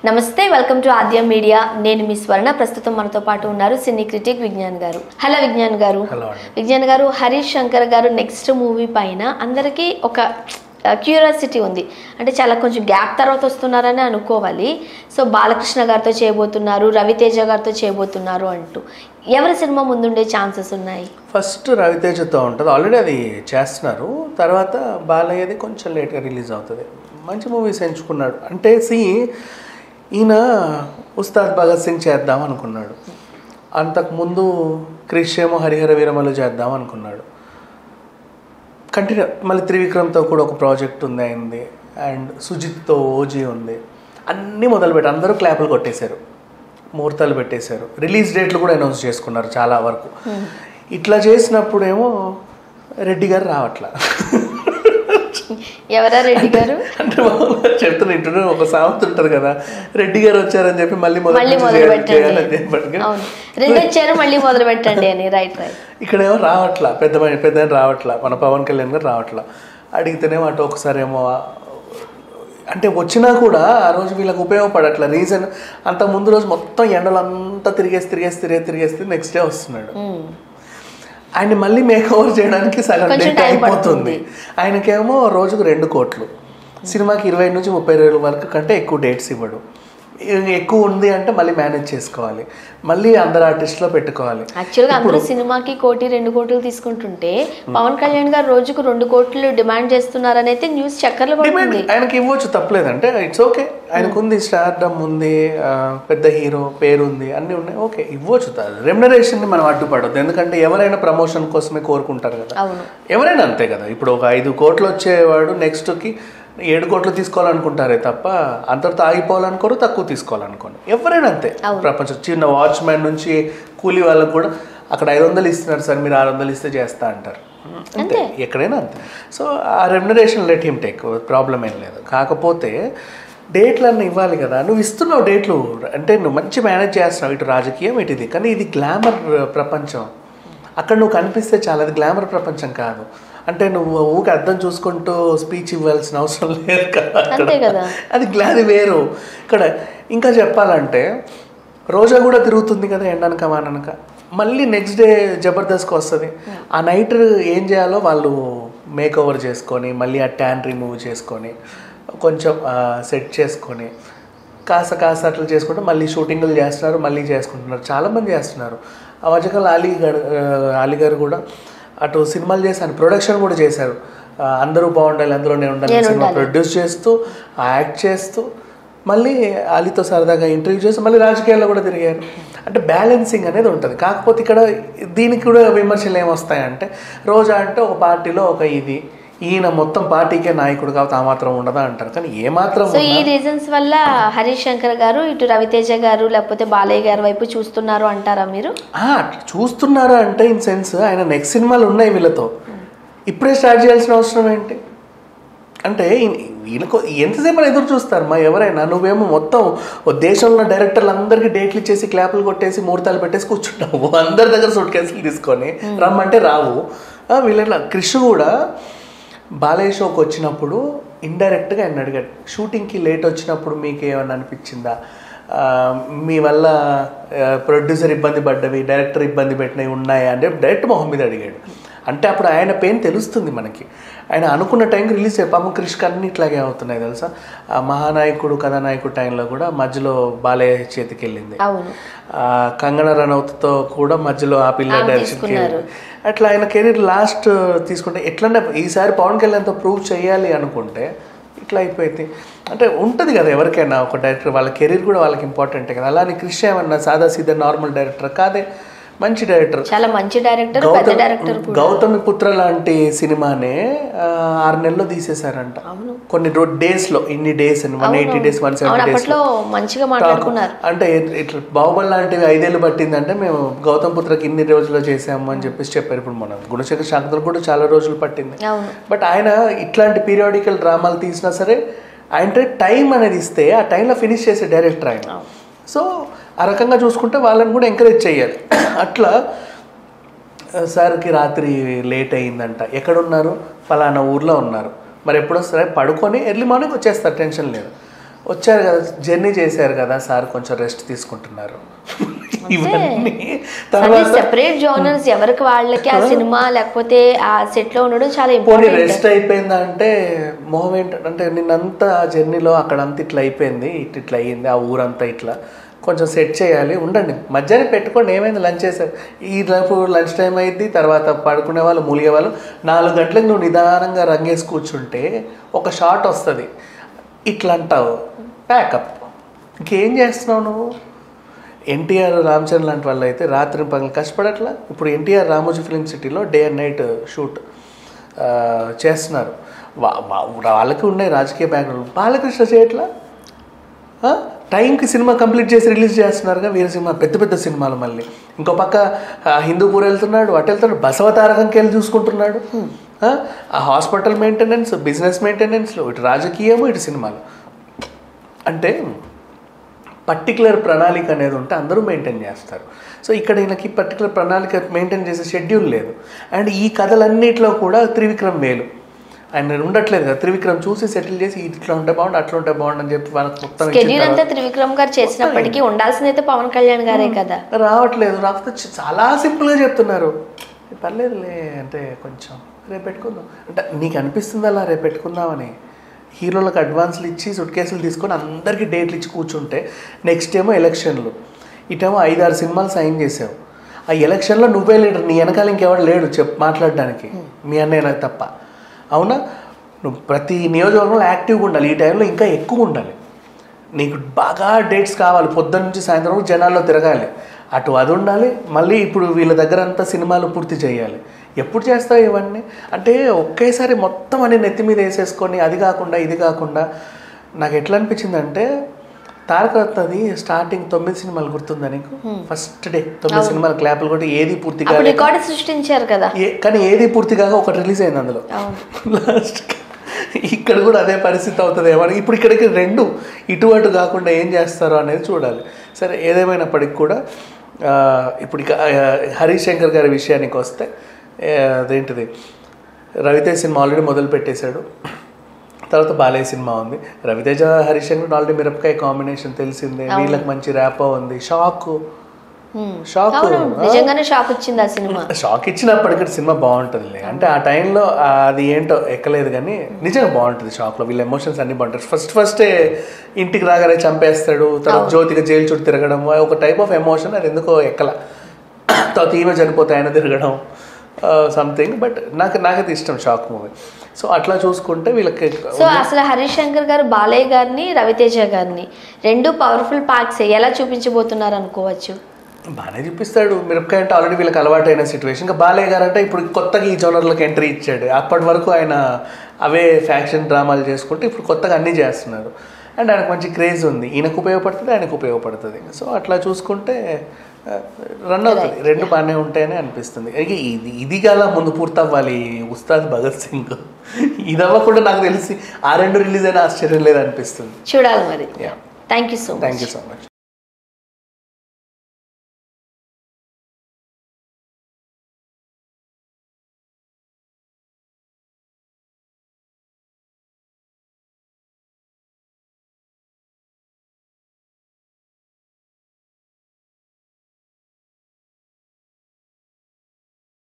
నమస్తే, welcome to Aadya media. నేను మీ స్వర్ణ. ప్రస్తుతం మనతో పాటు ఉన్నారు సినీ క్రిటిక్ విజ్ఞాన్ గారు. హలో విజ్ఞాన్ గారు. విజ్ఞాన్ గారు, హరీష్ శంకర్ గారు నెక్స్ట్ మూవీ పైన అందరికీ ఒక క్యూరియాసిటీ ఉంది. అంటే చాలా కొంచెం గ్యాప్ తర్వాత వస్తున్నారని అనుకోవాలి. సో బాలకృష్ణ గారితో చేయబోతున్నారు, రవితేజ గారితో చేయబోతున్నారు అంటూ ఎవరి సినిమా ముందుండే ఛాన్సెస్ ఉన్నాయి? ఫస్ట్ రవితేజతో ఉంటుంది, ఆల్రెడీ అది చేస్తున్నారు. తర్వాత బాలయ్యది కొంచెం లేట్గా రిలీజ్ అవుతుంది. మంచి మూవీస్ ఎంచుకున్నాడు. అంటే ఈయన ఉస్తాద్ భగత్ సింగ్ చేద్దాం అనుకున్నాడు. అంతకుముందు క్రిష్ ఏమో హరిహర వీరమలు చేద్దాం అనుకున్నాడు. కంటిన్యూ మళ్ళీ త్రివిక్రమ్తో కూడా ఒక ప్రాజెక్ట్ ఉంది అయింది, అండ్ సుజిత్తో ఓజీ ఉంది. అన్నీ మొదలుపెట్టి అందరూ క్లాపులు కొట్టేశారు, ముహూర్తాలు పెట్టేశారు, రిలీజ్ డేట్లు కూడా అనౌన్స్ చేసుకున్నారు చాలా వరకు. ఇట్లా చేసినప్పుడేమో రెడ్డి గారు రావట్లా. ఎవరా రెడ్డి గారు అంటే చెప్తున్నా, ఇంటర్వ్యూ ఒక సామెత ఉంటుంది కదా, రెడ్డి గారు వచ్చారని చెప్పి మళ్ళీ మొదలు పెట్టండి అని. Right right. ఇక్కడేమో రావట్లా, పెద్ద రావట్లా, మన పవన్ కళ్యాణ్ గారు రావట్లా. అడిగితేనేమో అటు ఒకసారేమో అంటే వచ్చినా కూడా ఆ రోజు వీళ్ళకి ఉపయోగపడట్లా. రీజన్ అంత ముందు రోజు మొత్తం ఎండలంతా తిరిగేస్తే నెక్స్ట్ డే వస్తున్నాడు. ఆయన మళ్ళీ మేక్ ఓవర్ చేయడానికి సగం డేట్ అయిపోతుంది. ఆయనకేమో రోజుకు 2 కోట్లు, సినిమాకి 20 నుంచి 30 రోజుల వరకు కంటే ఎక్కువ డేట్స్ ఇవ్వడు. ఎక్కువ ఉంది అంటే మళ్ళీ మేనేజ్ చేసుకోవాలి, మళ్ళీ అందరు ఆర్టిస్ట్లో పెట్టుకోవాలి. యాక్చువల్గా అందరూ సినిమాకి 1-2 కోట్లు తీసుకుంటుంటే పవన్ కళ్యాణ్ గారు రోజుకు 2 కోట్లు డిమాండ్ చేస్తున్నారని అయితే న్యూస్ చక్కర్లు పడుతుంది. ఆయనకి ఇవ్వచ్చు, తప్పలేదు. అంటే ఇట్స్ ఓకే, ఆయనకుంది స్టార్డమ్ ఉంది, పెద్ద హీరో పేరు ఉంది, అన్నీ ఉన్నాయి, ఓకే ఇవ్వచ్చు. రెమ్యునరేషన్ని మనం అడ్డుపడద్దు, ఎందుకంటే ఎవరైనా ప్రమోషన్ కోసమే కోరుకుంటారు కదా. ఎవరైనా అంతే కదా. ఇప్పుడు ఒక 5 కోట్లు వచ్చేవాడు నెక్స్ట్కి 7 కోట్లు తీసుకోవాలనుకుంటారే తప్ప అంతటితో ఆగిపోవాలనుకోరు, తక్కువ తీసుకోవాలనుకోరు. ఎవరైనా అంతే. ప్రపంచం చిన్న వాచ్మ్యాన్ నుంచి కూలీ వాళ్ళకు కూడా అక్కడ 500 ఇస్తున్నారు సార్, మీరు 600 ఇస్తే చేస్తా అంటారు. అంతే, ఎక్కడైనా అంతే. సో ఆ remuneration let him take, problem ఏం లేదు. కాకపోతే డేట్లన్నీ ఇవ్వాలి కదా. నువ్వు ఇస్తున్నావు డేట్లు అంటే నువ్వు మంచి మేనేజ్ చేస్తున్నావు, ఇటు రాజకీయం ఇటు ఇది. కానీ ఇది గ్లామర్ ప్రపంచం, అక్కడ నువ్వు కనిపిస్తే చాలా. అది గ్లామర్ ప్రపంచం కాదు. అంటే నువ్వు ఊరికి అర్థం చూసుకుంటూ స్పీచ్ ఇవ్వాల్సిన అవసరం లేదు కదా. అది వేరు. ఇక్కడ ఇంకా చెప్పాలంటే రోజా కూడా తిరుగుతుంది కదా ఎండనక వాననక. మళ్ళీ నెక్స్ట్ డే జబర్దస్త్కి వస్తుంది. ఆ నైట్ ఏం చేయాలో వాళ్ళు మేక్ ఓవర్ చేసుకొని మళ్ళీ ఆ ట్యాన్ రిమూవ్ చేసుకొని కొంచెం సెట్ చేసుకొని కాస్త అట్లా చేసుకుంటే మళ్ళీ షూటింగ్లు చేస్తున్నారు, మళ్ళీ చేసుకుంటున్నారు, చాలామంది చేస్తున్నారు. ఆ మధ్యకాలం అలీ గారు కూడా అటు సినిమాలు చేశాను, ప్రొడక్షన్ కూడా చేశారు. అందరూ బాగుండాలి, అందులోనే ఉండాలి సినిమా ప్రొడ్యూస్ చేస్తూ యాక్ట్ చేస్తూ మళ్ళీ అలీతో సరదాగా ఇంటర్వ్యూ చేస్తూ మళ్ళీ రాజకీయాల్లో కూడా తిరిగారు. అంటే బ్యాలెన్సింగ్ అనేది ఉంటుంది. కాకపోతే ఇక్కడ దీనికి కూడా విమర్శలు ఏమొస్తాయంటే, రోజా అంటే ఒక పార్టీలో ఒక ఇది, ఈయన మొత్తం పార్టీకే నాయకుడు కాబట్టి ఆ మాత్రం ఉండదా అంటారు. కానీ ఏమాత్రం. సో ఈ రీజన్స్ వల్ల హరీష్ శంకర్ గారు ఇటు రవితేజ గారు లేకపోతే బాలయ్య గారి వైపు చూస్తున్నారు అంటారా మీరు? చూస్తున్నారు అంటే ఇన్ సెన్స్ ఆయన నెక్స్ట్ సినిమాలు ఉన్నాయి వీళ్ళతో, ఇప్పుడే స్టార్ట్ చేయాల్సిన అవసరం ఏంటి? అంటే వీళ్ళకు ఎంతసేపు ఎదురు చూస్తారు మా ఎవరైనా. నువ్వేమో మొత్తం దేశంలో డైరెక్టర్లు అందరికీ డేట్లు ఇచ్చేసి క్లాపులు కొట్టేసి ముహూర్తాలు పెట్టేసి కూర్చుంటావు. అందరి దగ్గర సూట్ కేసులు తీసుకొని రమ్మంటే రావు. వీళ్ళ క్రిష్ కూడా బాలయ్య షోకి వచ్చినప్పుడు ఇండైరెక్ట్గా ఆయన అడిగాడు, షూటింగ్కి లేట్ వచ్చినప్పుడు మీకు ఏమన్నా అనిపించిందా, మీ వల్ల ప్రొడ్యూసర్ ఇబ్బంది పడ్డవి, డైరెక్టర్ ఇబ్బంది పెట్టినవి ఉన్నాయా అంటే డైరెక్ట్ మొహం మీద అడిగాడు. అంటే అప్పుడు ఆయన పెయిన్ తెలుస్తుంది మనకి. ఆయన అనుకున్న టైంకి రిలీజ్ పాపం క్రిష్కి అన్ని ఇట్లాగే అవుతున్నాయి తెలుసా. మహానాయకుడు కథానాయకుడు టైంలో కూడా మధ్యలో బాలయ్య చేతికి వెళ్ళింది, కంగనా రనౌత్తో కూడా మధ్యలో ఆ పిల్ల డైరెక్షన్కి. అట్లా ఆయన కెరీర్ లాస్ట్ తీసుకుంటే ఎట్లన్నా ఈసారి పవన్ కళ్యాణ్తో ప్రూవ్ చేయాలి అనుకుంటే ఇట్లా అయిపోయింది. అంటే ఉంటుంది కదా ఎవరికైనా ఒక డైరెక్టర్, వాళ్ళ కెరీర్ కూడా వాళ్ళకి ఇంపార్టెంటే కదా. అలానే క్రిష్ ఏమన్నా సాదా సీదా నార్మల్ డైరెక్టర్ కాదే, మంచి డైరెక్టర్, చాలా మంచి డైరెక్టర్. గౌతమి పుత్ర లాంటి సినిమానే 6 నెలల్లో తీసేశారంట. కొన్ని డేస్లో, ఇన్ని డేస్ 180 days 170 days మంచిగా మాట్లాడుకున్నారు. అంటే ఇట్లా బాహుబలి లాంటివి 5 ఏళ్ళు పట్టిందంటే మేము గౌతమ్ పుత్రకి ఇన్ని రోజుల్లో చేసాము అని చెప్పేసి చెప్పారు. ఇప్పుడు మనం గుణశేఖర్ శాంతలు కూడా చాలా రోజులు పట్టింది. బట్ ఆయన ఇట్లాంటి పీరియాడికల్ డ్రామాలు తీసినా సరే ఆయన టైం అనేది ఇస్తే ఆ టైంలో ఫినిష్ చేసే డైరెక్టర్ ఆయన. సో ఆ రకంగా చూసుకుంటే వాళ్ళని కూడా ఎంకరేజ్ చేయాలి. అట్లా సార్కి రాత్రి లేట్ అయిందంట, ఎక్కడున్నారు, ఫలానా ఊర్లో ఉన్నారు, మరి ఎప్పుడు వస్తారా, పడుకొని ఎర్లీ మార్నింగ్ వచ్చేస్తారు, టెన్షన్ లేదు. వచ్చారు కదా, జర్నీ చేశారు కదా సార్, కొంచెం రెస్ట్ తీసుకుంటున్నారు. ఇవన్నీ తర్వాత సెపరేట్ జోనర్స్ ఎవరికి వాళ్ళకి ఆ సినిమా లేకపోతే ఆ సెట్ లో ఉండడం చాలా ఇంపార్టెంట్. రెస్ట్ అయిపోయిందా అంటే మొహం ఏంటంటే నిన్నంతా జర్నీలో అక్కడంతా ఇట్లా అయిపోయింది, ఇట్లా అయ్యింది, ఆ ఊరంతా ఇట్లా కొంచెం సెట్ చేయాలి, ఉండండి మధ్యాహ్నం పెట్టుకోండి, ఏమైంది లంచ్ చేశారు, ఈ లంచ్ టైం అయింది, తర్వాత పడుకునే వాళ్ళు మూలిగే వాళ్ళు, 4 గంటలకు నువ్వు నిదానంగా రంగేసి కూర్చుంటే ఒక షాట్ వస్తుంది, ఇట్లా అంటావు ప్యాకప్. ఇంకేం చేస్తున్నావు నువ్వు? ఎన్టీఆర్ రామ్ చరణ్ లాంటి వాళ్ళు అయితే రాత్రి పగలు కష్టపడట్లా. ఇప్పుడు ఎన్టీఆర్ రామోజీ ఫిలిం సిటీలో డే అండ్ నైట్ షూట్ చేస్తున్నారు. వాళ్ళకి ఉన్నాయి రాజకీయ బ్యాక్గ్రౌండ్, బాలకృష్ణ చేయట్లా. టైంకి సినిమా కంప్లీట్ చేసి రిలీజ్ చేస్తున్నారుగా వీర సినిమా, పెద్ద పెద్ద సినిమాలు. మళ్ళీ ఇంకో పక్క హిందూపూర్ వెళ్తున్నాడు, అటు వెళ్తున్నాడు, బసవతారకంకి వెళ్ళి చూసుకుంటున్నాడు. ఆ హాస్పిటల్ మెయింటెనెన్స్, బిజినెస్ మెయింటెనెన్స్లో ఇటు రాజకీయము ఇటు సినిమాలు. అంటే పర్టికులర్ ప్రణాళిక అనేది ఉంటే అందరూ మెయింటైన్ చేస్తారు. సో ఇక్కడ ఈయనకి పర్టికులర్ ప్రణాళిక మెయింటైన్ చేసే షెడ్యూల్ లేదు. అండ్ ఈ కథలన్నింటిలో కూడా త్రివిక్రమ్ వేలు, ఆయన ఉండట్లేదు కదా. త్రివిక్రమ్ చూసి సెటిల్ చేసి ఇట్లా ఉంటే బాగుండు, అట్లా ఉంటే బాగుండు అని చెప్పి వాళ్ళకి మొత్తం షెడ్యూల్ అంతా త్రివిక్రమ్ గారు చేసినప్పటికీ ఉండాల్సింది అయితే పవన్ కళ్యాణ్ గారే కదా. రావట్లేదు, రాకపోతే చాలా సింపుల్గా చెప్తున్నారు, పర్లేదులే అంటే కొంచెం రేపు పెట్టుకుందాం అంటే. నీకు అనిపిస్తుంది అలా రేపు పెట్టుకుందామని? హీరోలకు అడ్వాన్స్లు ఇచ్చి సుట్ కేసులు తీసుకొని అందరికీ డేట్లు ఇచ్చి కూర్చుంటే నెక్స్ట్ ఏమో ఎలక్షన్లు, ఇటేమో 5-6 సినిమాలు సైన్ చేసావు. ఆ ఎలక్షన్లో నువ్వే లీడర్, నీ వెనకాల ఇంకెవడు లేడు మాట్లాడడానికి, మీ అన్నయ్య నాకు తప్ప. అవునా? నువ్వు ప్రతి నియోజకవర్గంలో యాక్టివ్గా ఉండాలి, ఈ టైంలో ఇంకా ఎక్కువ ఉండాలి. నీకు బాగా డేట్స్ కావాలి, పొద్దున్న నుంచి సాయంత్రం వరకు జనాల్లో తిరగాలి, అటు అది ఉండాలి. మళ్ళీ ఇప్పుడు వీళ్ళ దగ్గర అంతా సినిమాలు పూర్తి చేయాలి. ఎప్పుడు చేస్తావు ఇవన్నీ? అంటే ఒకేసారి మొత్తం అన్ని నెత్తి మీద వేసేసుకొని అది కాకుండా ఇది కాకుండా. నాకు ఎట్లా అనిపించింది అంటే, తారక రత్నది స్టార్టింగ్ 9 సినిమాలు గుర్తుందా నీకు? ఫస్ట్ డే 9 సినిమాలు క్లాపులు కొట్టి ఏది పూర్తిగా రికార్డు సృష్టించారు కదా, కానీ ఏది పూర్తిగా ఒకటి రిలీజ్ అయింది అందులో. లాస్ట్ ఇక్కడ కూడా అదే పరిస్థితి అవుతుంది ఏమని. ఇప్పుడు ఇక్కడికి 2 ఇటు అటు కాకుండా ఏం చేస్తారో అనేది చూడాలి. సరే, ఏదేమైనప్పటికి కూడా ఇప్పుడు ఇక హరీష్ శంకర్ గారి విషయానికి వస్తే, అదేంటిది రవితేజ సినిమా ఆల్రెడీ మొదలు పెట్టేశాడు. తర్వాత బాలయ్య సినిమా ఉంది. రవితేజ హరీష్ శంకర్ ఆల్రెడీ మిరపకాయ కాంబినేషన్ తెలిసిందే, వీళ్ళకి మంచి ర్యాపో ఉంది. షాక్ నిజంగానే షాక్ ఇచ్చింది ఆ సినిమా. షాక్ ఇచ్చినప్పటికీ సినిమా బాగుంటుంది. అంటే ఆ టైంలో అది ఏంటో ఎక్కలేదు, కానీ నిజంగా బాగుంటుంది. షాక్లో వీళ్ళ ఎమోషన్స్ అన్ని బాగుంటాయి. ఫస్టే ఇంటికి రాగానే చంపేస్తాడు, తర్వాత జ్యోతిగా జైలు చుట్టూ తిరగడం, ఒక టైప్ ఆఫ్ ఎమోషన్. అది ఎందుకో ఎక్కల. తర్వాత ఈమె చనిపోతే ఆయన తిరగడం సంథింగ్. బట్ నాకైతే ఇష్టం షాక్ మూవీ. సో అట్లా చూసుకుంటే వీళ్ళకి. సో అసలు హరీష్ శంకర్ గారు బాలయ్య గారిని, రవితేజ గారిని 2 పవర్ఫుల్ పార్ట్స్ ఎలా చూపించబోతున్నారు అనుకోవచ్చు? బాగానే చూపిస్తాడు. మిరపకాయ అంటే ఆల్రెడీ వీళ్ళకి అలవాటైన సిచ్యువేషన్. ఇంకా బాలయ్య గారు అంటే ఇప్పుడు కొత్తగా ఈ జోనర్లకు ఎంట్రీ ఇచ్చాడు. అప్పటి వరకు ఆయన అవే ఫ్యాక్షన్ డ్రామాలు చేసుకుంటే ఇప్పుడు కొత్తగా అన్నీ చేస్తున్నారు. అండ్ ఆయనకు మంచి క్రేజ్ ఉంది, ఈయనకు ఉపయోగపడుతుంది, ఆయనకు ఉపయోగపడుతుంది. సో అట్లా చూసుకుంటే రన్ అవుతుంది. 2 బాగానే ఉంటాయని అనిపిస్తుంది. ఇది గల ముందు పూర్తవ్వాలి ఉస్తాద్ భగత్ సింగ్. ఇది అవ్వకుండా నాకు తెలిసి ఆ 2 రిలీజ్ అయినా ఆశ్చర్యం లేదనిపిస్తుంది. చూడాలి మరి. Thank you so much.